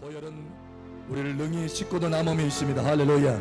보혈은 우리를 능히 씻고도 남음이 있습니다. 할렐루야.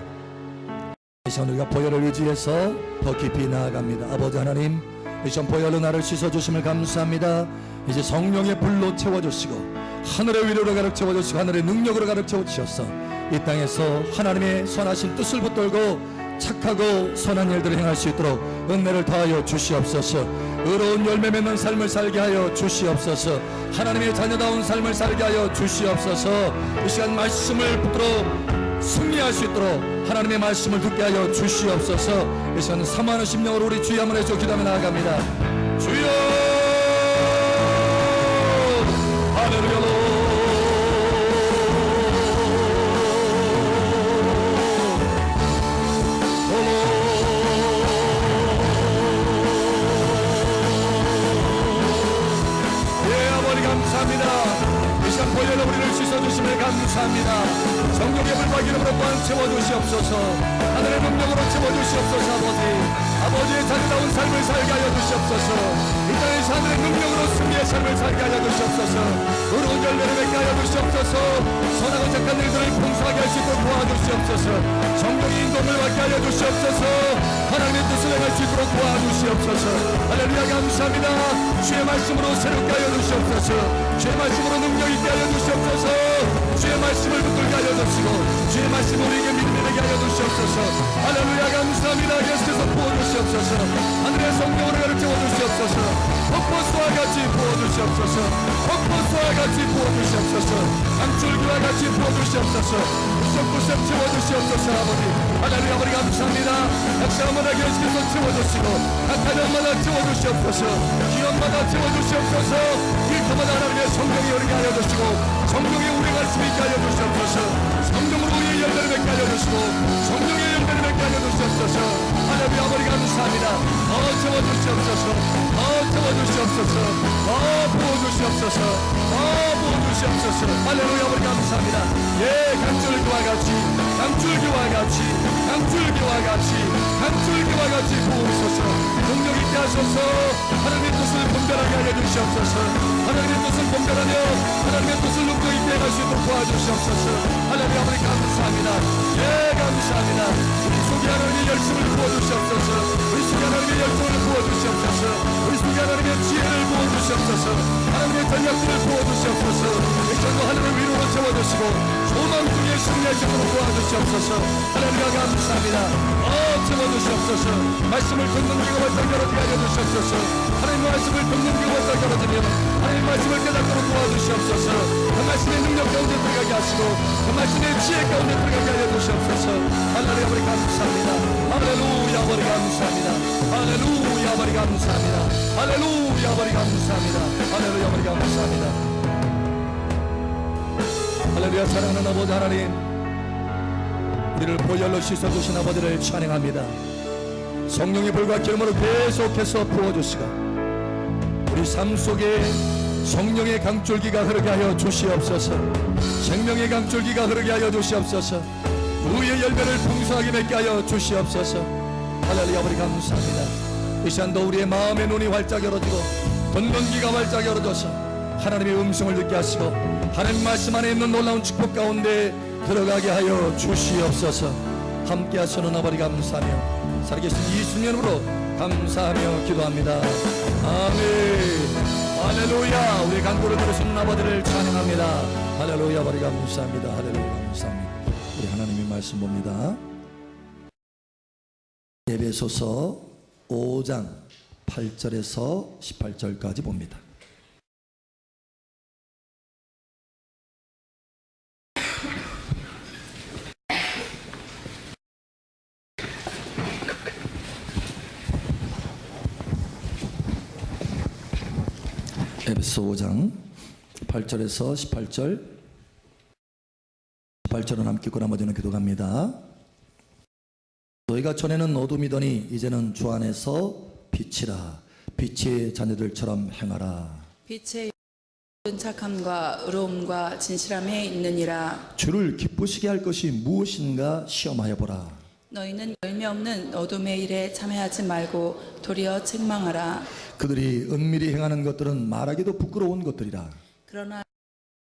이 시간 우리가 보혈을 의지해서 더 깊이 나아갑니다. 아버지 하나님, 이 시간 보혈로 나를 씻어주심을 감사합니다. 이제 성령의 불로 채워주시고 하늘의 위로로 가득 채워주시고 하늘의 능력으로 가득 채워주셔서 이 땅에서 하나님의 선하신 뜻을 붙들고 착하고 선한 일들을 행할 수 있도록 은혜를 더하여 주시옵소서. 의로운 열매 맺는 삶을 살게 하여 주시옵소서. 하나님의 자녀다운 삶을 살게 하여 주시옵소서. 이 시간 말씀을 붙들어 승리할 수 있도록 하나님의 말씀을 듣게 하여 주시옵소서. 이 시간 사모하는 심령으로 우리 주여 한번 해줘 기도하며 나아갑니다. 주여 할렐루야. 감사합니다. 이 시간 보혈로 우리를 씻어주심을 감사합니다. 성령의 불과 기름으로 또한 채워주시옵소서. 하늘의 능력으로 채워주시옵소서. 아버지의 자녀다운 삶을 살게 하여 주시옵소서. 이 땅에서 하늘의 능력으로 승리의 삶을 살게 하여 주시옵소서. 의로운 열매를 맺게 하여 주시옵소서. 선하고 착한 일들을 풍성하게 할 수 있도록 도와주시옵소서. 성령의 인도를 받게 하여 주시옵소서. 하나님의 뜻을 행할 수 있도록 도와주시옵소서. 할렐루야. 감사합니다. 주의 말씀으로 새롭게 하여 주시옵소서. 주의 말씀으로 능력 있게 하여 주시옵소서. 주의 말씀을 붙들게 하여 주시고 주의 말씀을 우리에게 믿음이 되게 하여 주시옵소서. 할렐루야. 감사합니다. 계속해서 부어주시옵소서. 하늘의 성령으로 가득 채워주시옵소서. 폭포수와 같이 부어주시옵소서. 폭포수와 같이 부어주시옵소서. 강줄기와 같이 부어주시옵소서. 구석구석 채워주시옵소서. 아버지 하나님 아버지 감사합니다. 각 시간마다 계속해서 채워주시고 각 가정마다 채워주시옵소서. 기업마다 채워주시옵소서. 일터마다 하나님의 성령이 흐르게 하여 주시고 성령의 운행할 수 있게 하여 주시옵소서. 성령으로 우리의 열매를 맺게 하여 주시고 성령의 열매를 맺게 하여 주시옵소서. 하나님 아버지 감사합니다. 더 채워주시옵소서. 더 채워주시옵소서. 더 부어주시옵소서. 더 부어주시옵소서. 할렐루야. 아버지 감사합니다. 예, 강줄기와 같이 강줄기와 같이 강줄기와 같이 강줄기와 같이 부으소서. 능력 있게 하소서. 하나님의 뜻을 분별하게 하여 주시옵소서. 하나님의 뜻을 분별하며 하나님의 뜻을 능력 있게 할 수 있도록 도와주시옵소서. 하나님 아버지 감사합니다. 예, 감사합니다. 우리 속에 하나님의 열심을 부어주시옵소서. 우리 속에 하나님의 열정을 부어주시옵소서. 우리 속에 하나님의 지혜를 부어주시옵소서. 하나님의 전략들을 부어주시옵소서. 전도 하늘을 위로로 채워주시고 소망 중에 승리할 수 있도록 도와주시옵소서. 하나님과 감사합니다. 채워주시옵소서. 말씀을 듣는 귀가 벌떡 열어지게 하여 주시옵소서. 하나님 말씀을 듣는 귀가 벌떡 열어지면 하나님 말씀을 깨닫도록 도와주시옵소서. 그 말씀의 능력 가운데 들어가게 하시고 그 말씀의 지혜 가운데 들어가게 하여 주시옵소서. 하나님 아버지 감사합니다. 할렐루야. 아버지 감사합니다. 할렐루야. 아버지 감사합니다. 할렐루야. 아버지 감사합니다. 할렐루야. 아버지 감사합니다. 할렐루야. 사랑하는 아버지 하나님, 우리를 보혈로 씻어주신 아버지를 찬양합니다. 성령의 불과 기름으로 계속해서 부어주시고 우리 삶 속에 성령의 강줄기가 흐르게 하여 주시옵소서. 생명의 강줄기가 흐르게 하여 주시옵소서. 의의 열매를 풍성하게 맺게 하여 주시옵소서. 할렐루야. 아버지 감사합니다. 이 시간도 우리의 마음의 눈이 활짝 열어지고 듣는 귀가 활짝 열어져서 하나님의 음성을 듣게 하시고 하나님 말씀 안에 있는 놀라운 축복 가운데 들어가게 하여 주시옵소서. 함께 하시는 아버지 감사하며 살아계신 예수님으로 감사하며 기도합니다. 아멘. 할렐루야. 우리 간구를 들으시는 아버지를 찬양합니다. 할렐루야. 아버지 감사합니다. 할렐루야. 감사합니다. 우리 하나님의 말씀 봅니다. 에베소서 5장 8절에서 18절까지 봅니다. 에베소 5장 8절에서 18절은 함께 읽고 나머지는 기도합니다. 너희가 전에는 어둠이더니 이제는 주 안에서 빛이라. 빛의 자녀들처럼 행하라. 빛의 착함과 의로움과 진실함에 있느니라. 주를 기쁘시게 할 것이 무엇인가 시험하여 보라. 너희는 열매 없는 어둠의 일에 참여하지 말고 도리어 책망하라. 그들이 은밀히 행하는 것들은 말하기도 부끄러운 것들이라. 그러나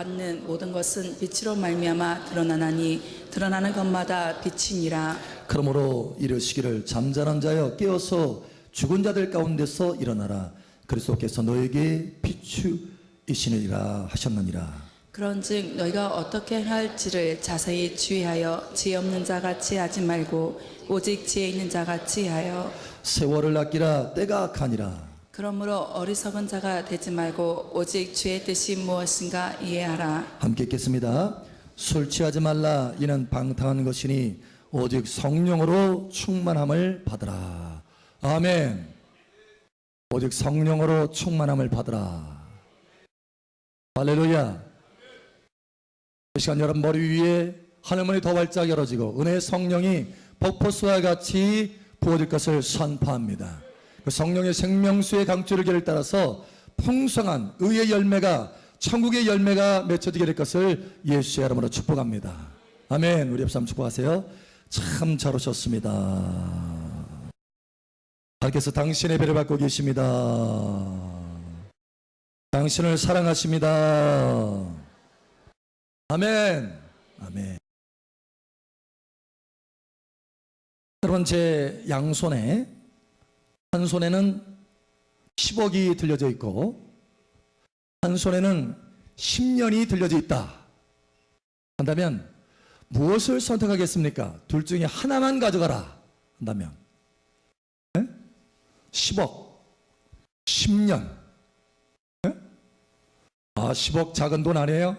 받는 모든 것은 빛으로 말미암아 드러나나니 드러나는 것마다 빛이니라. 그러므로 이르시기를 잠자는 자여 깨어서 죽은 자들 가운데서 일어나라. 그리스도께서 너에게 비추이시느니라 하셨느니라. 그런즉 너희가 어떻게 할지를 자세히 주의하여 지혜 없는 자 같이 하지 말고 오직 지혜 있는 자 같이 하여. 세월을 아끼라 때가 가니라. 그러므로 어리석은 자가 되지 말고 오직 주의 뜻이 무엇인가 이해하라. 함께 읽겠습니다. 술 취하지 말라. 이는 방탕한 것이니 오직 성령으로 충만함을 받으라. 아멘. 오직 성령으로 충만함을 받으라. 할렐루야. 이 시간 여러분 머리 위에 하늘문이 더 활짝 열어지고 은혜의 성령이 폭포수와 같이 부어질 것을 선포합니다. 그 성령의 생명수의 강줄기를 따라서 풍성한 의의 열매가, 천국의 열매가 맺혀지게 될 것을 예수의 이름으로 축복합니다. 아멘. 우리 옆 사람 축복하세요. 참 잘 오셨습니다. 하나님께서 당신의 배를 받고 계십니다. 당신을 사랑하십니다. 아멘. 아멘. 여러분, 제 양손에 한 손에는 10억이 들려져 있고 한 손에는 10년이 들려져 있다 한다면 무엇을 선택하겠습니까? 둘 중에 하나만 가져가라 한다면 10억, 10년. 10억 작은 돈 아니에요?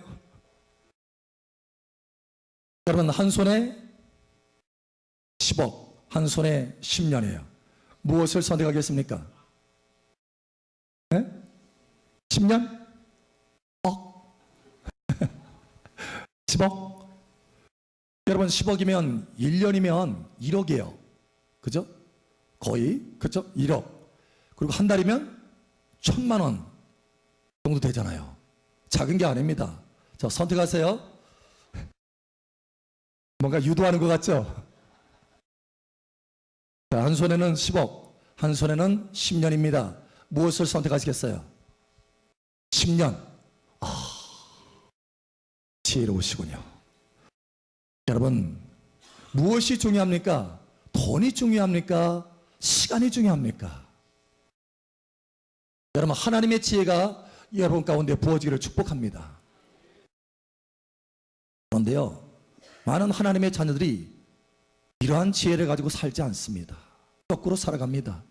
여러분, 한 손에 10억, 한 손에 10년이에요. 무엇을 선택하겠습니까? 10년? 억? 10억? 여러분, 10억이면 1년이면 1억이에요. 그죠? 거의, 그죠? 1억. 그리고 한 달이면 1,000만 원 정도 되잖아요. 작은 게 아닙니다. 자, 선택하세요. 뭔가 유도하는 것 같죠? 자, 한 손에는 10억, 한 손에는 10년입니다. 무엇을 선택하시겠어요? 10년. 지혜로우시군요. 여러분, 무엇이 중요합니까? 돈이 중요합니까? 시간이 중요합니까? 여러분, 하나님의 지혜가 여러분 가운데 부어지기를 축복합니다. 그런데요, 많은 하나님의 자녀들이 이러한 지혜를 가지고 살지 않습니다. 거꾸로 살아갑니다.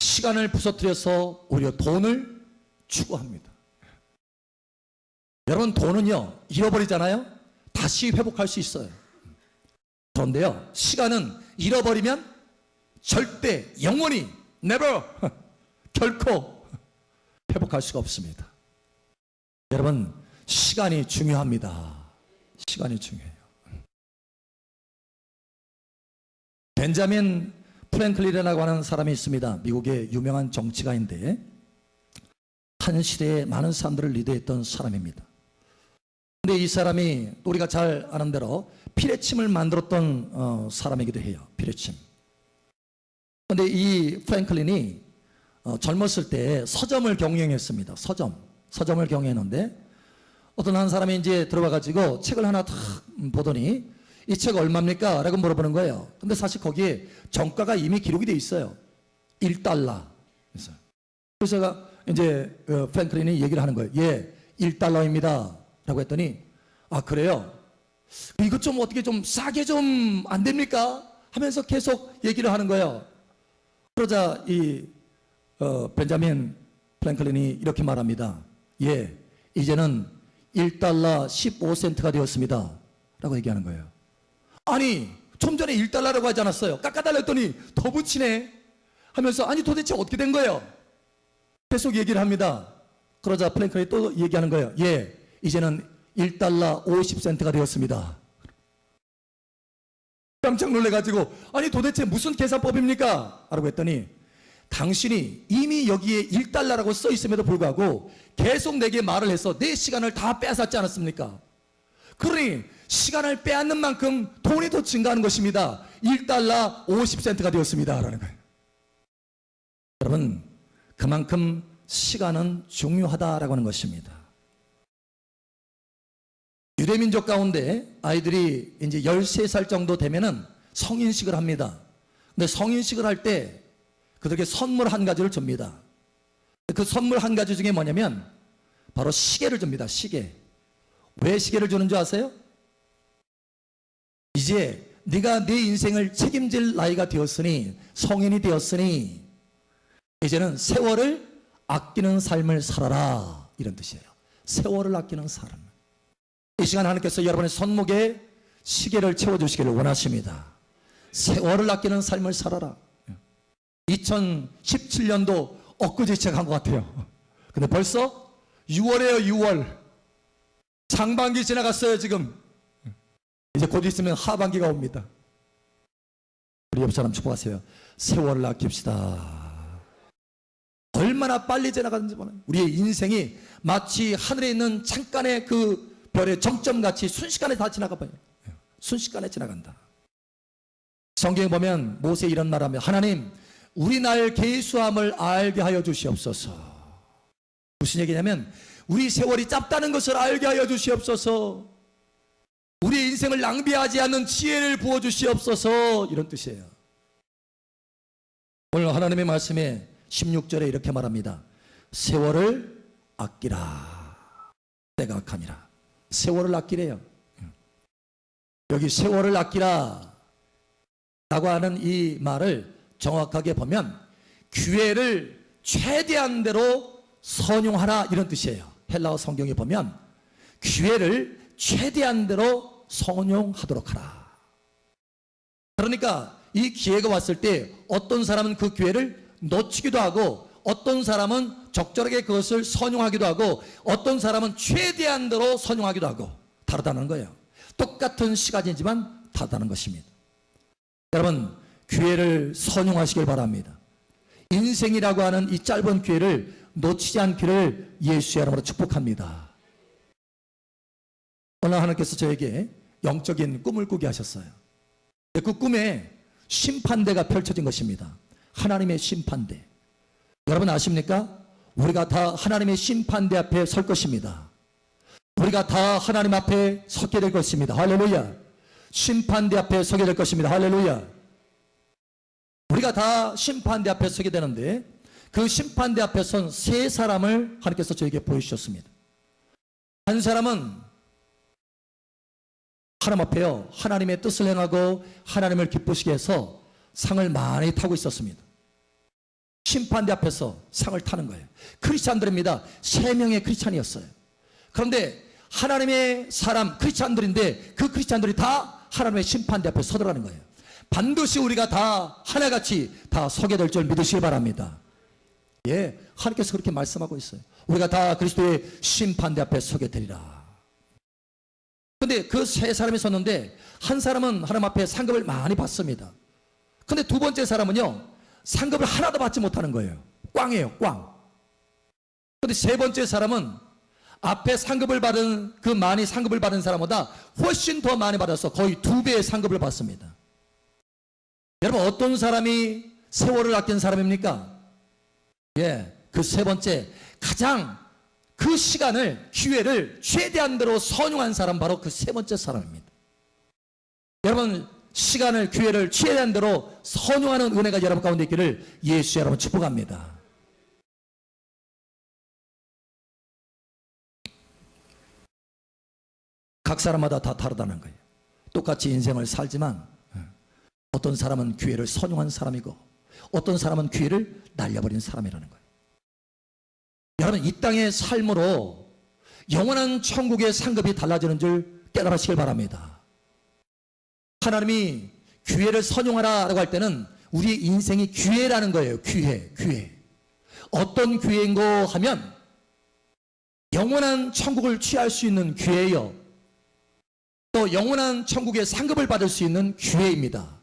시간을 부서뜨려서 오히려 돈을 추구합니다. 여러분, 돈은요, 잃어버리잖아요? 다시 회복할 수 있어요. 그런데요, 시간은 잃어버리면 절대, 영원히, never, 결코 회복할 수가 없습니다. 여러분, 시간이 중요합니다. 시간이 중요해요. 벤자민 프랭클린이라고 하는 사람이 있습니다. 미국의 유명한 정치가인데 한 시대에 많은 사람들을 리드했던 사람입니다. 근데 이 사람이 우리가 잘 아는 대로 피레침을 만들었던 사람이기도 해요. 피레침. 근데 이 프랭클린이 젊었을 때 서점을 경영했습니다. 서점을 경영했는데 어떤 한 사람이 이제 들어와가지고 책을 하나 탁 보더니 이 책 얼마입니까? 라고 물어보는 거예요. 근데 사실 거기에 정가가 이미 기록이 돼 있어요. 1달러. 그래서 이제 프랭클린이 얘기를 하는 거예요. 예, 1달러입니다. 라고 했더니, 아, 그래요? 이것 좀 어떻게 좀 싸게 좀 안 됩니까? 하면서 계속 얘기를 하는 거예요. 그러자 이 벤자민 프랭클린이 이렇게 말합니다. 예, 이제는 1달러 15센트가 되었습니다. 라고 얘기하는 거예요. 아니, 좀 전에 1달러라고 하지 않았어요? 깎아달라 했더니 더 붙이네 하면서, 아니 도대체 어떻게 된 거예요? 계속 얘기를 합니다. 그러자 프랭클린이 또 얘기하는 거예요. 예, 이제는 1달러 50센트가 되었습니다. 깜짝 놀래가지고, 아니 도대체 무슨 계산법입니까? 라고 했더니, 당신이 이미 여기에 1달러라고 써 있음에도 불구하고 계속 내게 말을 해서 내 시간을 다 빼앗았지 않았습니까? 그러니 시간을 빼앗는 만큼 돈이 더 증가하는 것입니다. 1달러 50센트가 되었습니다. 라는 거예요. 여러분, 그만큼 시간은 중요하다라고 하는 것입니다. 유대민족 가운데 아이들이 이제 13살 정도 되면은 성인식을 합니다. 근데 성인식을 할 때 그들에게 선물 한 가지를 줍니다. 그 선물 한 가지 중에 뭐냐면 바로 시계를 줍니다. 시계. 왜 시계를 주는 줄 아세요? 이제 네가 네 인생을 책임질 나이가 되었으니, 성인이 되었으니 이제는 세월을 아끼는 삶을 살아라, 이런 뜻이에요. 세월을 아끼는 삶. 이 시간 하나님께서 여러분의 손목에 시계를 채워주시기를 원하십니다. 세월을 아끼는 삶을 살아라. 2017년도 엊그제 시작한 것 같아요. 근데 벌써 6월이에요. 6월. 상반기 지나갔어요. 지금 이제 곧 있으면 하반기가 옵니다. 우리 옆 사람 축복하세요. 세월을 아낍시다. 얼마나 빨리 지나가는지 몰라요. 우리의 인생이 마치 하늘에 있는 잠깐의 그 별의 정점같이 순식간에 다 지나가봐요. 순식간에 지나간다. 성경에 보면 모세 이런 말하며, 하나님 우리 날 계수함을 알게 하여 주시옵소서. 무슨 얘기냐면 우리 세월이 짧다는 것을 알게 하여 주시옵소서. 우리의 인생을 낭비하지 않는 지혜를 부어주시옵소서, 이런 뜻이에요. 오늘 하나님의 말씀에 16절에 이렇게 말합니다. 세월을 아끼라. 때가 악하니라. 세월을 아끼래요. 여기 세월을 아끼라 라고 하는 이 말을 정확하게 보면 기회를 최대한대로 선용하라, 이런 뜻이에요. 헬라어 성경에 보면 기회를 최대한대로 선용하도록 하라. 그러니까 이 기회가 왔을 때 어떤 사람은 그 기회를 놓치기도 하고, 어떤 사람은 적절하게 그것을 선용하기도 하고, 어떤 사람은 최대한대로 선용하기도 하고, 다르다는 거예요. 똑같은 시간이지만 다르다는 것입니다. 여러분, 기회를 선용하시길 바랍니다. 인생이라고 하는 이 짧은 기회를 놓치지 않기를 예수의 이름으로 축복합니다. 오늘 하나님께서 저에게 영적인 꿈을 꾸게 하셨어요. 그 꿈에 심판대가 펼쳐진 것입니다. 하나님의 심판대. 여러분 아십니까? 우리가 다 하나님의 심판대 앞에 설 것입니다. 우리가 다 하나님 앞에 서게 될 것입니다. 할렐루야. 심판대 앞에 서게 될 것입니다. 할렐루야. 우리가 다 심판대 앞에 서게 되는데, 그 심판대 앞에 선 세 사람을 하나님께서 저에게 보여주셨습니다. 한 사람은 하나님 앞에요, 하나님의 뜻을 행하고 하나님을 기쁘시게 해서 상을 많이 타고 있었습니다. 심판대 앞에서 상을 타는 거예요. 크리스찬들입니다. 3명의 크리스찬이었어요. 그런데 하나님의 사람 크리스찬들인데 그 크리스찬들이 다 하나님의 심판대 앞에 서더라는 거예요. 반드시 우리가 다 하나같이 다 서게 될 줄 믿으시기 바랍니다. 예, 하나님께서 그렇게 말씀하고 있어요. 우리가 다 그리스도의 심판대 앞에 서게 되리라. 근데 그 세 사람이 섰는데, 한 사람은 하나님 앞에 상급을 많이 받습니다. 근데 두 번째 사람은요, 상급을 하나도 받지 못하는 거예요. 꽝이에요, 꽝. 근데 세 번째 사람은 앞에 상급을 받은, 그 많이 상급을 받은 사람보다 훨씬 더 많이 받아서 거의 2배의 상급을 받습니다. 여러분, 어떤 사람이 세월을 아낀 사람입니까? 예, 그 세 번째, 가장 그 시간을, 기회를 최대한대로 선용한 사람, 바로 그 세 번째 사람입니다. 여러분, 시간을, 기회를 최대한대로 선용하는 은혜가 여러분 가운데 있기를 예수 여러분 축복합니다. 각 사람마다 다 다르다는 거예요. 똑같이 인생을 살지만 어떤 사람은 기회를 선용한 사람이고 어떤 사람은 기회를 날려버린 사람이라는 거예요. 여러분, 이 땅의 삶으로 영원한 천국의 상급이 달라지는 줄 깨달으시길 바랍니다. 하나님이 기회를 선용하라라고 할 때는 우리의 인생이 기회라는 거예요. 기회. 어떤 기회인고 하면 영원한 천국을 취할 수 있는 기회예요. 또 영원한 천국의 상급을 받을 수 있는 기회입니다.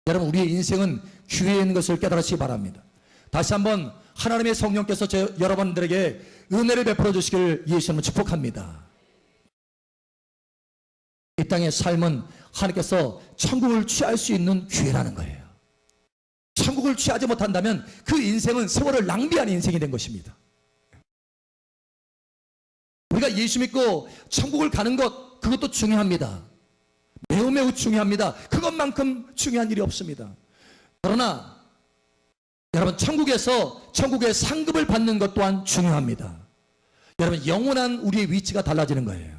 여러분, 우리의 인생은 기회인 것을 깨달으시기 바랍니다. 다시 한번 하나님의 성령께서 여러분들에게 은혜를 베풀어 주시길 예수님은 축복합니다. 이 땅의 삶은 하나님께서 천국을 취할 수 있는 기회라는 거예요. 천국을 취하지 못한다면 그 인생은 세월을 낭비한 인생이 된 것입니다. 우리가 예수 믿고 천국을 가는 것, 그것도 중요합니다. 매우 매우 중요합니다. 그것만큼 중요한 일이 없습니다. 그러나 여러분, 천국에서 천국의 상급을 받는 것 또한 중요합니다. 여러분, 영원한 우리의 위치가 달라지는 거예요.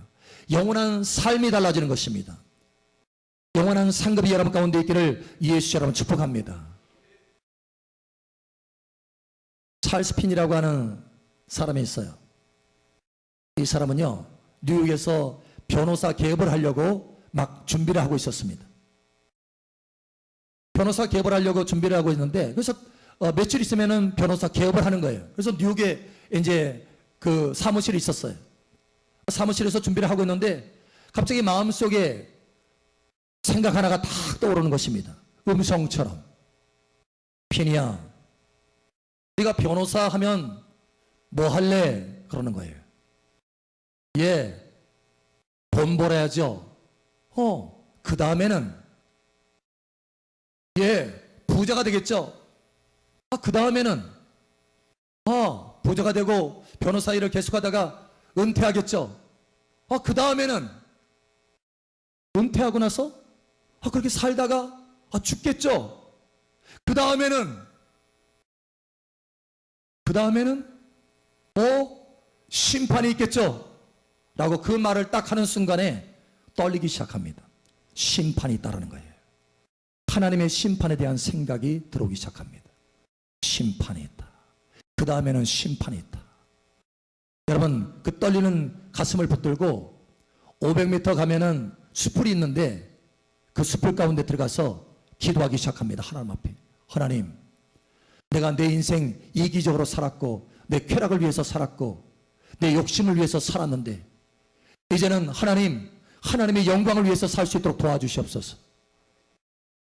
영원한 삶이 달라지는 것입니다. 영원한 상급이 여러분 가운데 있기를 예수 여러분 축복합니다. 찰스 핀이라고 하는 사람이 있어요. 이 사람은요, 뉴욕에서 변호사 개업을 하려고 막 준비를 하고 있었습니다. 변호사 개업을 하려고 준비를 하고 있는데, 그래서 며칠 있으면은 변호사 개업을 하는 거예요. 그래서 뉴욕에 이제 그 사무실이 있었어요. 사무실에서 준비를 하고 있는데 갑자기 마음속에 생각 하나가 탁 떠오르는 것입니다. 음성처럼. 핀이야, 네가 변호사 하면 뭐 할래? 그러는 거예요. 예, 돈 벌어야죠. 그 다음에는 예, 부자가 되겠죠. 그 다음에는 부자가 되고 변호사 일을 계속하다가 은퇴하겠죠. 그 다음에는 은퇴하고 나서 그렇게 살다가 죽겠죠. 그 다음에는 심판이 있겠죠. 라고 그 말을 딱 하는 순간에 떨리기 시작합니다. 심판이 있다라는 거예요. 하나님의 심판에 대한 생각이 들어오기 시작합니다. 심판이 있다. 그 다음에는 심판이 있다. 여러분, 그 떨리는 가슴을 붙들고 500m 가면은 숲풀이 있는데 그 숲풀 가운데 들어가서 기도하기 시작합니다. 하나님 앞에. 하나님, 내가 내 인생 이기적으로 살았고 내 쾌락을 위해서 살았고 내 욕심을 위해서 살았는데 이제는 하나님의 영광을 위해서 살 수 있도록 도와주시옵소서.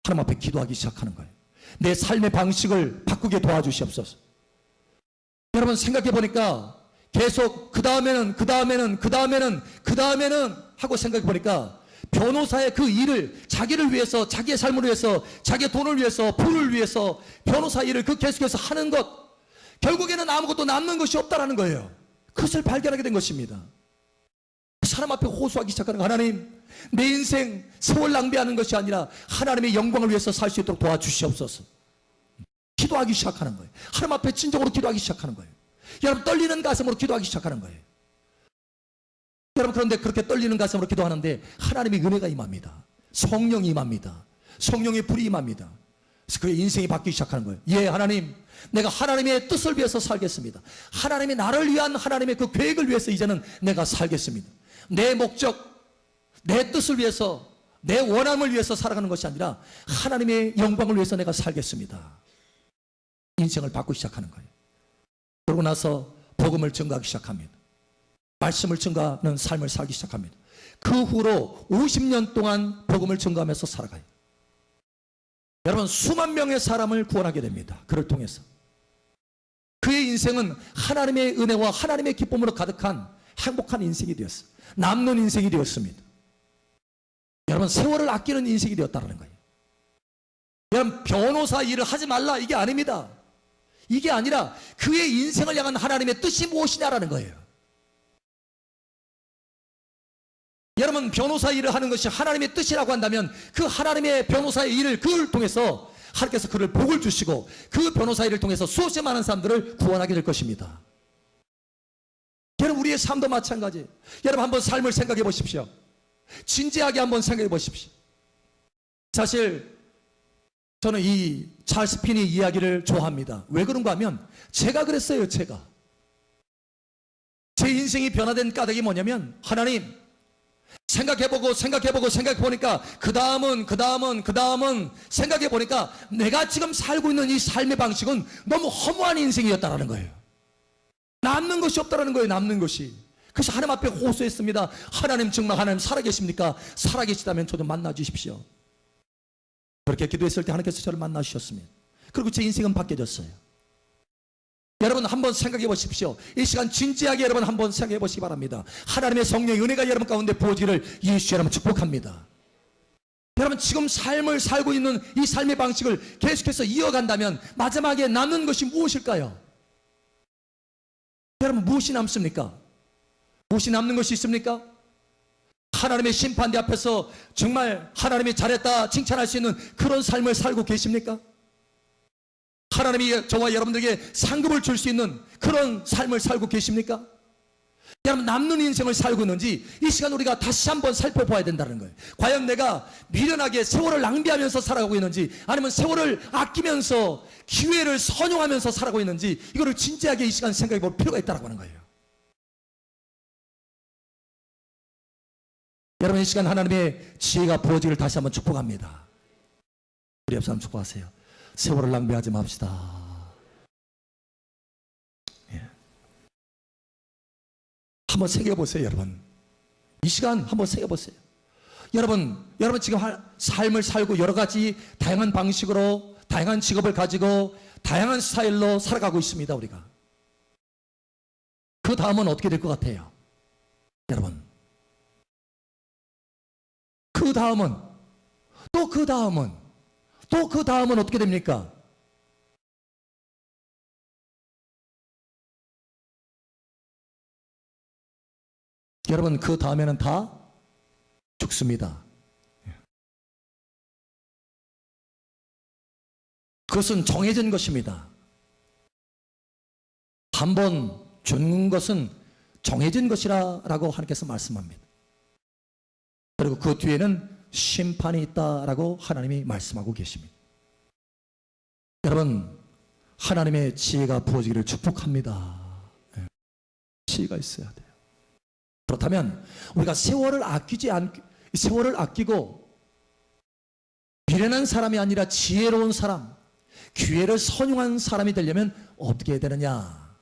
하나님 앞에 기도하기 시작하는 거예요. 내 삶의 방식을 바꾸게 도와주시옵소서. 여러분, 생각해 보니까 계속 그 다음에는 하고 생각해 보니까 변호사의 그 일을 자기를 위해서, 자기의 삶을 위해서, 자기의 돈을 위해서, 부를 위해서 변호사 일을 그 계속해서 하는 것, 결국에는 아무것도 남는 것이 없다라는 거예요. 그것을 발견하게 된 것입니다. 사람 앞에 호소하기 시작하는 거예요. 하나님, 내 인생 세월 낭비하는 것이 아니라 하나님의 영광을 위해서 살 수 있도록 도와주시옵소서. 기도하기 시작하는 거예요. 하나님 앞에 진정으로 기도하기 시작하는 거예요. 여러분, 떨리는 가슴으로 기도하기 시작하는 거예요. 여러분, 그런데 그렇게 떨리는 가슴으로 기도하는데 하나님의 은혜가 임합니다. 성령이 임합니다. 성령의 불이 임합니다. 그래서 그의 인생이 바뀌기 시작하는 거예요. 예, 하나님, 내가 하나님의 뜻을 위해서 살겠습니다. 하나님이 나를 위한 하나님의 그 계획을 위해서 이제는 내가 살겠습니다. 내 목적, 내 뜻을 위해서, 내 원함을 위해서 살아가는 것이 아니라 하나님의 영광을 위해서 내가 살겠습니다. 인생을 바꾸기 시작하는 거예요. 그러고 나서 복음을 증거하기 시작합니다. 말씀을 증거하는 삶을 살기 시작합니다. 그 후로 50년 동안 복음을 증거하면서 살아가요. 여러분, 수만 명의 사람을 구원하게 됩니다. 그를 통해서. 그의 인생은 하나님의 은혜와 하나님의 기쁨으로 가득한 행복한 인생이 되었어요. 남는 인생이 되었습니다. 여러분, 세월을 아끼는 인생이 되었다는 거예요. 여러분, 변호사 일을 하지 말라, 이게 아닙니다. 이게 아니라 그의 인생을 향한 하나님의 뜻이 무엇이냐라는 거예요. 여러분, 변호사 일을 하는 것이 하나님의 뜻이라고 한다면 그 하나님의 변호사의 일을 그를 통해서 하나님께서 그를 복을 주시고 그 변호사 일을 통해서 수없이 많은 사람들을 구원하게 될 것입니다. 여러분, 우리의 삶도 마찬가지. 여러분, 한번 삶을 생각해 보십시오. 진지하게 한번 생각해 보십시오. 사실 저는 이 찰스 핀의 이야기를 좋아합니다. 왜 그런가 하면 제가 그랬어요. 제가. 제 인생이 변화된 까닭이 뭐냐면 하나님, 생각해보니까 그 다음은 생각해보니까 내가 지금 살고 있는 이 삶의 방식은 너무 허무한 인생이었다라는 거예요. 남는 것이 없다라는 거예요. 남는 것이. 그래서 하나님 앞에 호소했습니다. 하나님, 정말 하나님 살아계십니까? 살아계시다면 저 좀 만나주십시오. 그렇게 기도했을 때 하나님께서 저를 만나주셨습니다. 그리고 제 인생은 바뀌어졌어요. 여러분, 한번 생각해 보십시오. 이 시간 진지하게 여러분 한번 생각해 보시기 바랍니다. 하나님의 성령의 은혜가 여러분 가운데 부어지기를 예수 여러분 축복합니다. 여러분, 지금 삶을 살고 있는 이 삶의 방식을 계속해서 이어간다면 마지막에 남는 것이 무엇일까요? 여러분, 무엇이 남습니까? 무엇이 남는 것이 있습니까? 하나님의 심판대 앞에서 정말 하나님이 잘했다 칭찬할 수 있는 그런 삶을 살고 계십니까? 하나님이 저와 여러분들에게 상급을 줄 수 있는 그런 삶을 살고 계십니까? 여러분, 남는 인생을 살고 있는지 이 시간 우리가 다시 한번 살펴봐야 된다는 거예요. 과연 내가 미련하게 세월을 낭비하면서 살아가고 있는지, 아니면 세월을 아끼면서 기회를 선용하면서 살아가고 있는지, 이거를 진지하게 이 시간 생각해 볼 필요가 있다고 하는 거예요. 여러분, 이 시간 하나님의 지혜가 부어지기를 다시 한번 축복합니다. 우리 옆 사람 축복하세요. 세월을 낭비하지 맙시다. 한번 새겨보세요, 여러분. 이 시간 한번 새겨보세요. 여러분 지금 삶을 살고 여러 가지 다양한 방식으로, 다양한 직업을 가지고 다양한 스타일로 살아가고 있습니다, 우리가. 그 다음은 어떻게 될 것 같아요? 여러분, 그 다음은, 또 그 다음은, 또 그 다음은 어떻게 됩니까? 여러분, 그 다음에는 다 죽습니다. 그것은 정해진 것입니다. 한번 죽는 것은 정해진 것이라고 하나님께서 말씀합니다. 그리고 그 뒤에는 심판이 있다라고 하나님이 말씀하고 계십니다. 여러분, 하나님의 지혜가 부어지기를 축복합니다. 지혜가 있어야 돼요. 그렇다면 우리가 세월을 아끼고 미련한 사람이 아니라 지혜로운 사람, 기회를 선용한 사람이 되려면 어떻게 해야 되느냐?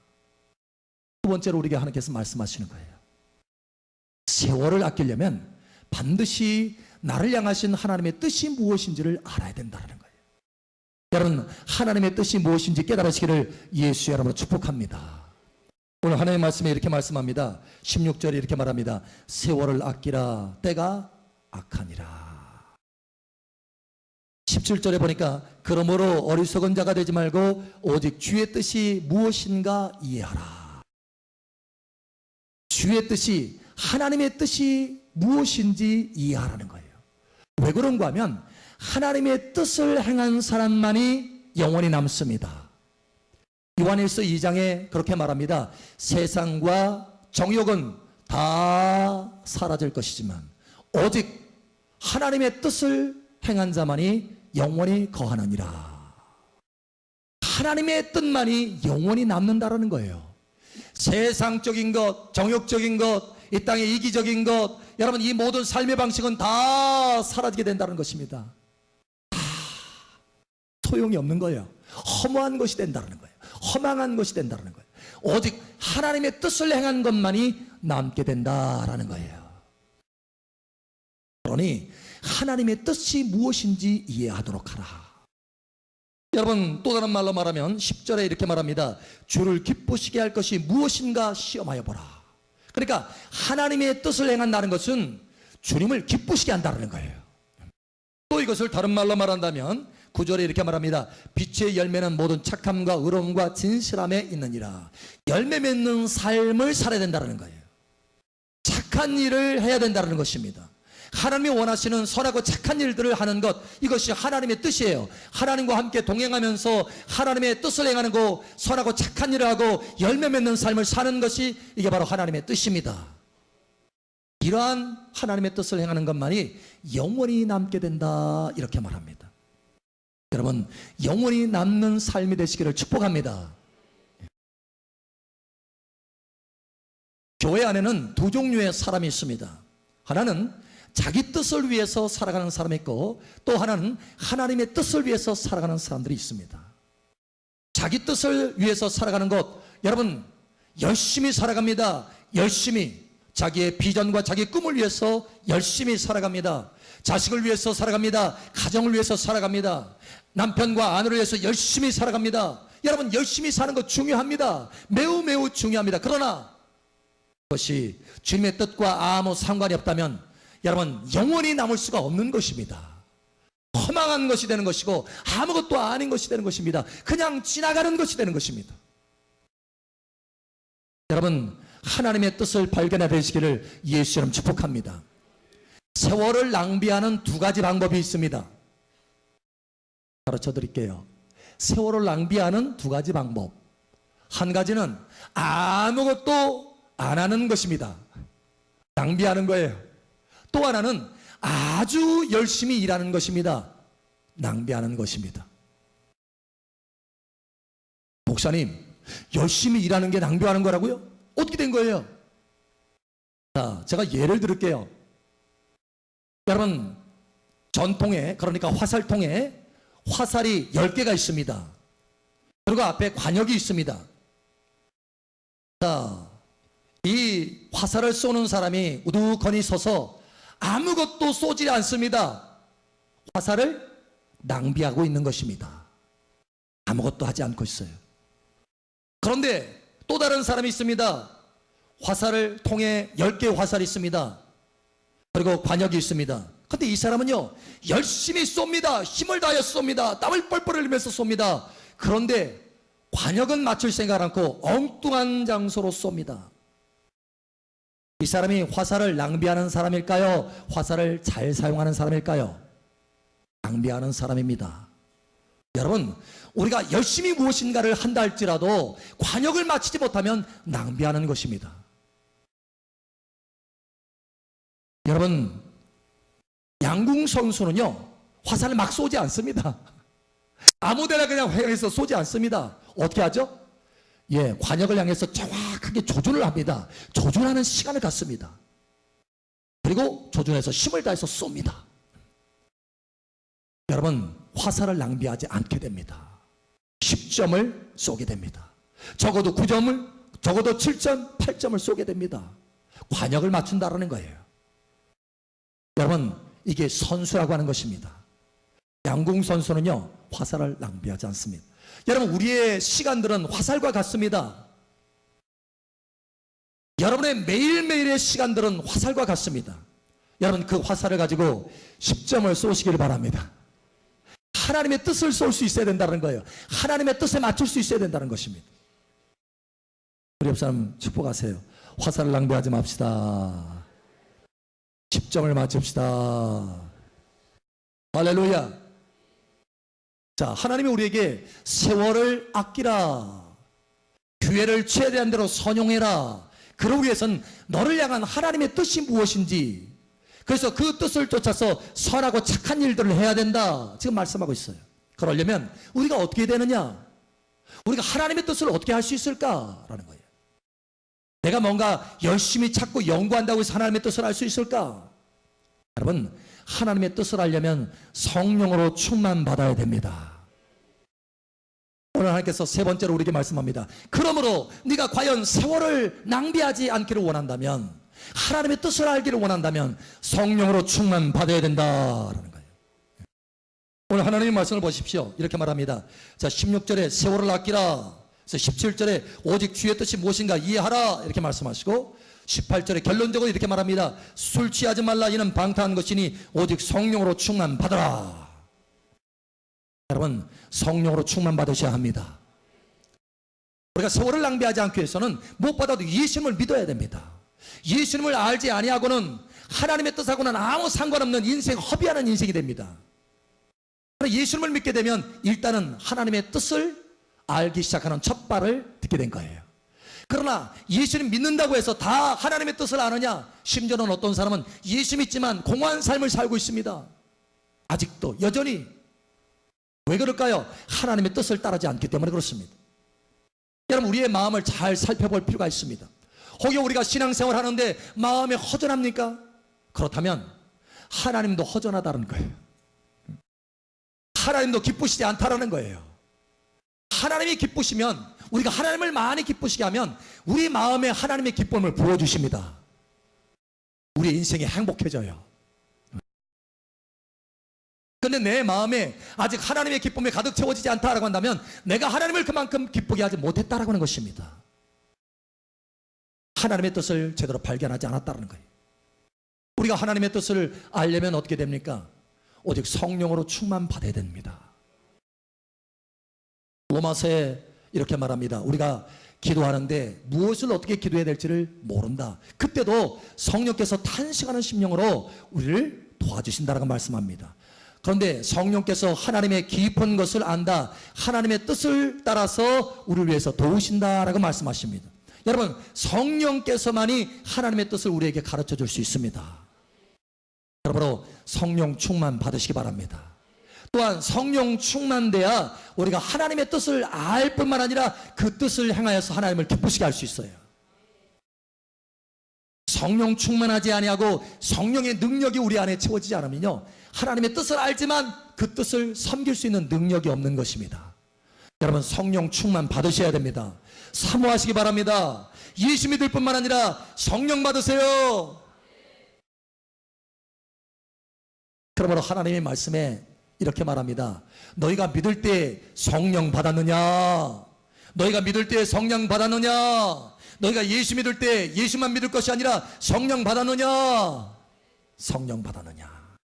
두 번째로 우리에게 하나님께서 말씀하시는 거예요. 세월을 아끼려면 반드시 나를 향하신 하나님의 뜻이 무엇인지를 알아야 된다는 거예요. 여러분, 하나님의 뜻이 무엇인지 깨달으시기를 예수의 이름으로 축복합니다. 오늘 하나님의 말씀에 이렇게 말씀합니다. 16절에 이렇게 말합니다. 세월을 아끼라, 때가 악하니라. 17절에 보니까 그러므로 어리석은 자가 되지 말고 오직 주의 뜻이 무엇인가 이해하라. 주의 뜻이, 하나님의 뜻이 무엇인지 이해하라는 거예요. 왜 그런가 하면 하나님의 뜻을 행한 사람만이 영원히 남습니다. 요한일서 2장에 그렇게 말합니다. 세상과 정욕은 다 사라질 것이지만 오직 하나님의 뜻을 행한 자만이 영원히 거하느니라. 하나님의 뜻만이 영원히 남는다라는 거예요. 세상적인 것, 정욕적인 것, 이 땅의 이기적인 것, 여러분, 이 모든 삶의 방식은 다 사라지게 된다는 것입니다. 다 소용이 없는 거예요. 허무한 것이 된다는 거예요. 허망한 것이 된다는 거예요. 오직 하나님의 뜻을 행한 것만이 남게 된다라는 거예요. 그러니 하나님의 뜻이 무엇인지 이해하도록 하라. 여러분, 또 다른 말로 말하면 10절에 이렇게 말합니다. 주를 기쁘시게 할 것이 무엇인가 시험하여 보라. 그러니까 하나님의 뜻을 행한다는 것은 주님을 기쁘시게 한다는 거예요. 또 이것을 다른 말로 말한다면 9절에 이렇게 말합니다. 빛의 열매는 모든 착함과 의로움과 진실함에 있느니라. 열매 맺는 삶을 살아야 된다는 거예요. 착한 일을 해야 된다는 것입니다. 하나님이 원하시는 선하고 착한 일들을 하는 것, 이것이 하나님의 뜻이에요. 하나님과 함께 동행하면서 하나님의 뜻을 행하는 거, 선하고 착한 일을 하고 열매 맺는 삶을 사는 것이 이게 바로 하나님의 뜻입니다. 이러한 하나님의 뜻을 행하는 것만이 영원히 남게 된다, 이렇게 말합니다. 여러분, 영원히 남는 삶이 되시기를 축복합니다. 교회 안에는 두 종류의 사람이 있습니다. 하나는 자기 뜻을 위해서 살아가는 사람이 있고, 또 하나는 하나님의 뜻을 위해서 살아가는 사람들이 있습니다. 자기 뜻을 위해서 살아가는 것, 여러분 열심히 살아갑니다. 열심히 자기의 비전과 자기 꿈을 위해서 열심히 살아갑니다. 자식을 위해서 살아갑니다. 가정을 위해서 살아갑니다. 남편과 아내를 위해서 열심히 살아갑니다. 여러분, 열심히 사는 것 중요합니다. 매우 매우 중요합니다. 그러나 그것이 주님의 뜻과 아무 상관이 없다면 여러분, 영원히 남을 수가 없는 것입니다. 허망한 것이 되는 것이고 아무것도 아닌 것이 되는 것입니다. 그냥 지나가는 것이 되는 것입니다. 여러분, 하나님의 뜻을 발견해 되시기를 예수님 축복합니다. 세월을 낭비하는 두 가지 방법이 있습니다. 가르쳐 드릴게요. 세월을 낭비하는 두 가지 방법. 한 가지는 아무것도 안 하는 것입니다. 낭비하는 거예요. 또 하나는 아주 열심히 일하는 것입니다. 낭비하는 것입니다. 목사님, 열심히 일하는 게 낭비하는 거라고요? 어떻게 된 거예요? 자, 제가 예를 들을게요. 여러분, 전통에, 그러니까 화살통에 화살이 10개가 있습니다. 그리고 앞에 관역이 있습니다. 자, 이 화살을 쏘는 사람이 우두커니 서서 아무것도 쏘지 않습니다. 화살을 낭비하고 있는 것입니다. 아무것도 하지 않고 있어요. 그런데 또 다른 사람이 있습니다. 화살을 통해 10개의 화살이 있습니다. 그리고 관역이 있습니다. 근데 이 사람은요, 열심히 쏩니다. 힘을 다하여 쏩니다. 땀을 뻘뻘 흘리면서 쏩니다. 그런데 관역은 맞출 생각 않고 엉뚱한 장소로 쏩니다. 이 사람이 화살을 낭비하는 사람일까요? 화살을 잘 사용하는 사람일까요? 낭비하는 사람입니다. 여러분, 우리가 열심히 무엇인가를 한다 할지라도 관역을 맞추지 못하면 낭비하는 것입니다. 여러분, 양궁 선수는요, 화살을 막 쏘지 않습니다. 아무데나 그냥 향해서 쏘지 않습니다. 어떻게 하죠? 예, 관역을 향해서 정확하게 조준을 합니다. 조준하는 시간을 갖습니다. 그리고 조준해서 힘을 다해서 쏩니다. 여러분, 화살을 낭비하지 않게 됩니다. 10점을 쏘게 됩니다. 적어도 9점을, 적어도 7점, 8점을 쏘게 됩니다. 관역을 맞춘다라는 거예요. 여러분, 이게 선수라고 하는 것입니다. 양궁 선수는요, 화살을 낭비하지 않습니다. 여러분, 우리의 시간들은 화살과 같습니다. 여러분의 매일매일의 시간들은 화살과 같습니다. 여러분, 그 화살을 가지고 10점을 쏘시기를 바랍니다. 하나님의 뜻을 쏠 수 있어야 된다는 거예요. 하나님의 뜻에 맞출 수 있어야 된다는 것입니다. 우리 옆 사람 축복하세요. 화살을 낭비하지 맙시다. 10점을 맞춥시다. 할렐루야. 자, 하나님이 우리에게 세월을 아끼라, 기회를 최대한 대로 선용해라, 그러기 위해서는 너를 향한 하나님의 뜻이 무엇인지, 그래서 그 뜻을 쫓아서 선하고 착한 일들을 해야 된다, 지금 말씀하고 있어요. 그러려면 우리가 어떻게 되느냐, 우리가 하나님의 뜻을 어떻게 할 수 있을까라는 거예요. 내가 뭔가 열심히 찾고 연구한다고 해서 하나님의 뜻을 알 수 있을까? 여러분, 하나님의 뜻을 알려면 성령으로 충만받아야 됩니다. 오늘 하나님께서 세 번째로 우리에게 말씀합니다. 그러므로 네가 과연 세월을 낭비하지 않기를 원한다면, 하나님의 뜻을 알기를 원한다면 성령으로 충만받아야 된다라는 거예요. 오늘 하나님의 말씀을 보십시오. 이렇게 말합니다. 자, 16절에 세월을 아끼라, 17절에 오직 주의 뜻이 무엇인가 이해하라, 이렇게 말씀하시고 18절에 결론적으로 이렇게 말합니다. 술 취하지 말라, 이는 방탕한 것이니 오직 성령으로 충만받으라. 여러분, 성령으로 충만받으셔야 합니다. 우리가 세월을 낭비하지 않기 위해서는 무엇보다도 예수님을 믿어야 됩니다. 예수님을 알지 아니하고는 하나님의 뜻하고는 아무 상관없는 인생, 허비하는 인생이 됩니다. 예수님을 믿게 되면 일단은 하나님의 뜻을 알기 시작하는 첫 발을 듣게 된 거예요. 그러나 예수님 믿는다고 해서 다 하나님의 뜻을 아느냐? 심지어는 어떤 사람은 예수 믿지만 공허한 삶을 살고 있습니다. 아직도 여전히. 왜 그럴까요? 하나님의 뜻을 따르지 않기 때문에 그렇습니다. 여러분, 우리의 마음을 잘 살펴볼 필요가 있습니다. 혹여 우리가 신앙생활 하는데 마음이 허전합니까? 그렇다면 하나님도 허전하다는 거예요. 하나님도 기쁘시지 않다라는 거예요. 하나님이 기쁘시면, 우리가 하나님을 많이 기쁘시게 하면 우리 마음에 하나님의 기쁨을 부어주십니다. 우리 인생이 행복해져요. 그런데 내 마음에 아직 하나님의 기쁨이 가득 채워지지 않다라고 한다면 내가 하나님을 그만큼 기쁘게 하지 못했다라고 하는 것입니다. 하나님의 뜻을 제대로 발견하지 않았다는 거예요. 우리가 하나님의 뜻을 알려면 어떻게 됩니까? 오직 성령으로 충만받아야 됩니다. 로마서에 이렇게 말합니다. 우리가 기도하는데 무엇을 어떻게 기도해야 될지를 모른다. 그때도 성령께서 탄식하는 심령으로 우리를 도와주신다라고 말씀합니다. 그런데 성령께서 하나님의 깊은 것을 안다, 하나님의 뜻을 따라서 우리를 위해서 도우신다라고 말씀하십니다. 여러분, 성령께서만이 하나님의 뜻을 우리에게 가르쳐 줄 수 있습니다. 여러분, 성령 충만 받으시기 바랍니다. 또한 성령 충만돼야 우리가 하나님의 뜻을 알 뿐만 아니라 그 뜻을 행하여서 하나님을 기쁘시게 할 수 있어요. 성령 충만하지 아니하고 성령의 능력이 우리 안에 채워지지 않으면요, 하나님의 뜻을 알지만 그 뜻을 섬길 수 있는 능력이 없는 것입니다. 여러분, 성령 충만 받으셔야 됩니다. 사모하시기 바랍니다. 예수 믿을 뿐만 아니라 성령 받으세요. 그러므로 하나님의 말씀에 이렇게 말합니다. 너희가 믿을 때 성령 받았느냐? 너희가 믿을 때 성령 받았느냐? 너희가 예수 믿을 때 예수만 믿을 것이 아니라 성령 받았느냐? 성령 받았느냐?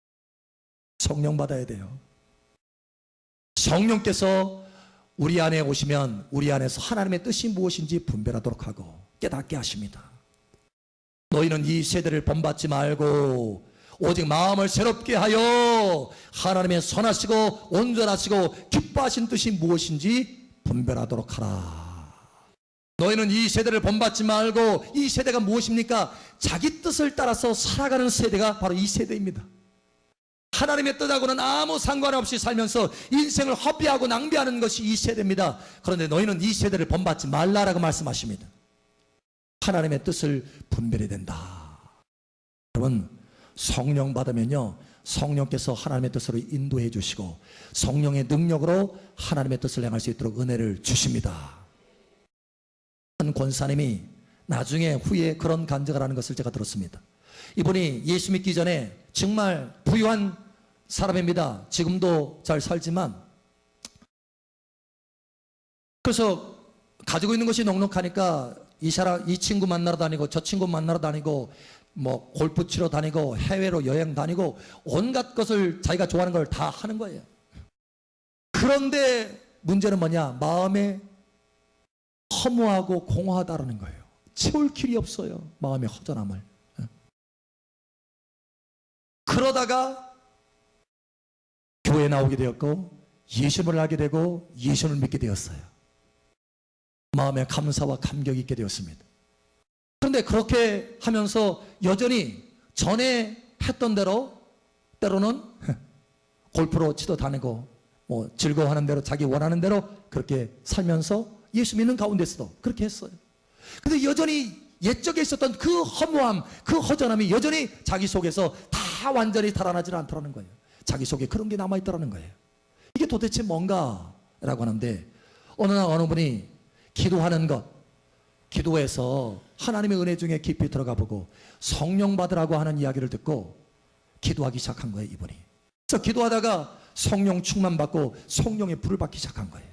성령 받아야 돼요. 성령께서 우리 안에 오시면 우리 안에서 하나님의 뜻이 무엇인지 분별하도록 하고 깨닫게 하십니다. 너희는 이 세대를 본받지 말고 오직 마음을 새롭게 하여 하나님의 선하시고 온전하시고 기뻐하신 뜻이 무엇인지 분별하도록 하라. 너희는 이 세대를 본받지 말고, 이 세대가 무엇입니까? 자기 뜻을 따라서 살아가는 세대가 바로 이 세대입니다. 하나님의 뜻하고는 아무 상관없이 살면서 인생을 허비하고 낭비하는 것이 이 세대입니다. 그런데 너희는 이 세대를 본받지 말라라고 말씀하십니다. 하나님의 뜻을 분별해야 된다. 여러분, 성령 받으면요, 성령께서 하나님의 뜻으로 인도해 주시고 성령의 능력으로 하나님의 뜻을 행할 수 있도록 은혜를 주십니다. 한 권사님이 나중에 후에 그런 간증을 하는 것을 제가 들었습니다. 이분이 예수 믿기 전에 정말 부유한 사람입니다. 지금도 잘 살지만, 그래서 가지고 있는 것이 넉넉하니까 이 친구 만나러 다니고 저 친구 만나러 다니고 뭐 골프 치러 다니고 해외로 여행 다니고 온갖 것을 자기가 좋아하는 걸 다 하는 거예요. 그런데 문제는 뭐냐? 마음에 허무하고 공허하다라는 거예요. 채울 길이 없어요. 마음의 허전함을. 그러다가 교회에 나오게 되었고 예수님을 알게 되고 예수님을 믿게 되었어요. 마음에 감사와 감격이 있게 되었습니다. 그런데 그렇게 하면서 여전히 전에 했던 대로 때로는 골프로 치러 다니고 뭐 즐거워하는 대로 자기 원하는 대로 그렇게 살면서 예수 믿는 가운데서도 그렇게 했어요. 근데 여전히 옛적에 있었던 그 허무함, 그 허전함이 여전히 자기 속에서 다 완전히 달아나지 않더라는 거예요. 자기 속에 그런 게 남아있더라는 거예요. 이게 도대체 뭔가? 라고 하는데 어느 날 어느 분이 기도하는 것, 기도해서 하나님의 은혜 중에 깊이 들어가 보고 성령 받으라고 하는 이야기를 듣고 기도하기 시작한 거예요, 이분이. 그래서 기도하다가 성령 충만 받고 성령의 불을 받기 시작한 거예요.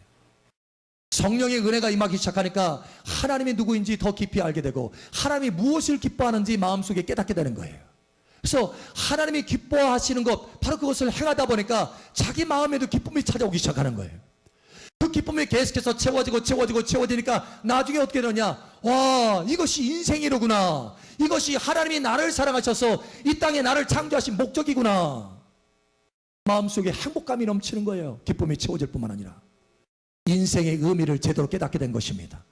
성령의 은혜가 임하기 시작하니까 하나님이 누구인지 더 깊이 알게 되고 하나님이 무엇을 기뻐하는지 마음속에 깨닫게 되는 거예요. 그래서 하나님이 기뻐하시는 것, 바로 그것을 행하다 보니까 자기 마음에도 기쁨이 찾아오기 시작하는 거예요. 그 기쁨이 계속해서 채워지니까 나중에 어떻게 되느냐? 와, 이것이 인생이로구나. 이것이 하나님이 나를 사랑하셔서 이 땅에 나를 창조하신 목적이구나. 마음속에 행복감이 넘치는 거예요. 기쁨이 채워질 뿐만 아니라 인생의 의미를 제대로 깨닫게 된 것입니다.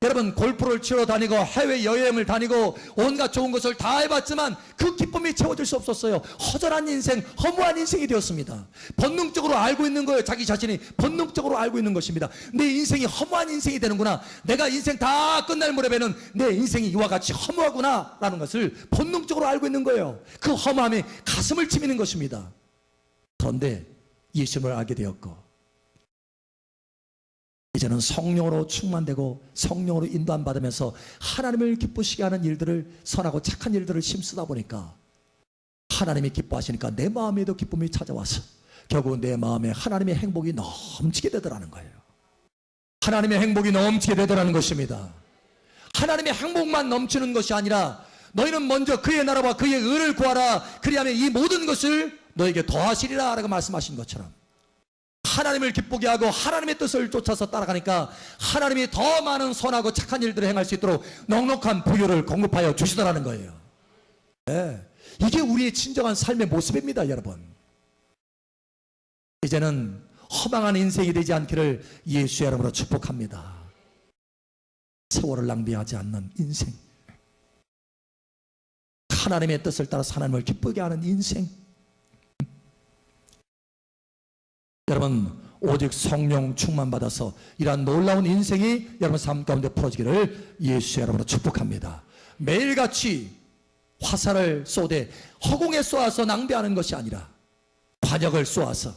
여러분, 골프를 치러 다니고 해외여행을 다니고 온갖 좋은 것을 다 해봤지만 그 기쁨이 채워질 수 없었어요. 허전한 인생, 허무한 인생이 되었습니다. 본능적으로 알고 있는 거예요. 자기 자신이 본능적으로 알고 있는 것입니다. 내 인생이 허무한 인생이 되는구나. 내가 인생 다 끝날 무렵에는 내 인생이 이와 같이 허무하구나 라는 것을 본능적으로 알고 있는 거예요. 그 허무함이 가슴을 치미는 것입니다. 그런데 예수님을 알게 되었고 이제는 성령으로 충만되고 성령으로 인도함 받으면서 하나님을 기쁘시게 하는 일들을, 선하고 착한 일들을 힘쓰다 보니까 하나님이 기뻐하시니까 내 마음에도 기쁨이 찾아와서 결국 내 마음에 하나님의 행복이 넘치게 되더라는 거예요. 하나님의 행복이 넘치게 되더라는 것입니다. 하나님의 행복만 넘치는 것이 아니라 너희는 먼저 그의 나라와 그의 의를 구하라. 그리하면 이 모든 것을 너에게 더하시리라 라고 말씀하신 것처럼 하나님을 기쁘게 하고 하나님의 뜻을 쫓아서 따라가니까 하나님이 더 많은 선하고 착한 일들을 행할 수 있도록 넉넉한 부유를 공급하여 주시더라는 거예요. 네. 이게 우리의 진정한 삶의 모습입니다, 여러분. 이제는 허망한 인생이 되지 않기를 예수의 이름으로 축복합니다. 세월을 낭비하지 않는 인생, 하나님의 뜻을 따라서 하나님을 기쁘게 하는 인생. 여러분, 오직 성령 충만받아서 이러한 놀라운 인생이 여러분 삶 가운데 풀어지기를 예수의 이름으로 축복합니다. 매일같이 화살을 쏘되 허공에 쏘아서 낭비하는 것이 아니라 관역을 쏘아서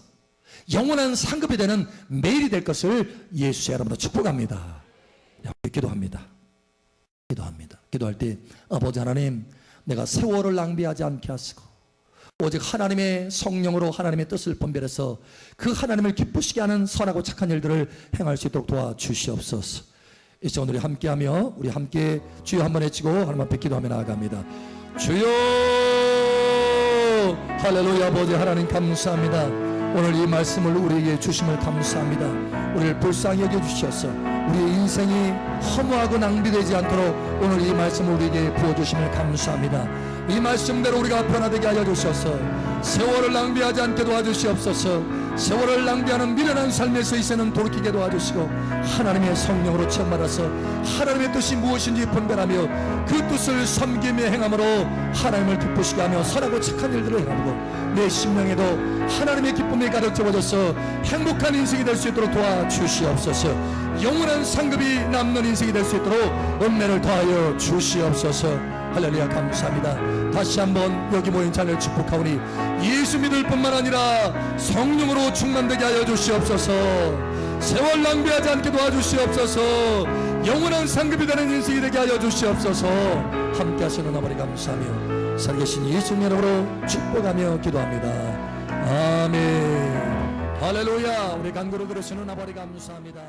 영원한 상급이 되는 매일이 될 것을 예수의 이름으로 축복합니다. 기도합니다. 기도할 때 아버지 하나님, 내가 세월을 낭비하지 않게 하시고 오직 하나님의 성령으로 하나님의 뜻을 분별해서 그 하나님을 기쁘시게 하는 선하고 착한 일들을 행할 수 있도록 도와주시옵소서. 이 시간 우리 함께하며 우리 함께 주여 한번 외치고 하나님 앞에 기도하며 나아갑니다. 주여, 할렐루야. 아버지 하나님 감사합니다. 오늘 이 말씀을 우리에게 주심을 감사합니다. 우리를 불쌍히 여겨주셔서 우리의 인생이 허무하고 낭비되지 않도록 오늘 이 말씀을 우리에게 부어주심을 감사합니다. 이 말씀대로 우리가 변화되게 하여 주셔서 세월을 낭비하지 않게 도와주시옵소서. 세월을 낭비하는 미련한 삶에서 이제는 돌이키게 도와주시고 하나님의 성령으로 체험받아서 하나님의 뜻이 무엇인지 분별하며 그 뜻을 섬기며 행함으로 하나님을 기쁘시게 하며 선하고 착한 일들을 행하고 내 심령에도 하나님의 기쁨이 가득 채워져서 행복한 인생이 될 수 있도록 도와주시옵소서. 영원한 상급이 남는 인생이 될 수 있도록 은혜를 더하여 주시옵소서. 할렐루야. 감사합니다. 다시 한번 여기 모인 자를 축복하오니 예수 믿을 뿐만 아니라 성령으로 충만되게 하여 주시옵소서. 세월 낭비하지 않게 도와주시옵소서. 영원한 상급이 되는 인생이 되게 하여 주시옵소서. 함께 하시는 아버지 감사하며 살아계신 예수님 이름으로 축복하며 기도합니다. 아멘. 할렐루야. 우리 간구를 들으시는 아버지 감사합니다.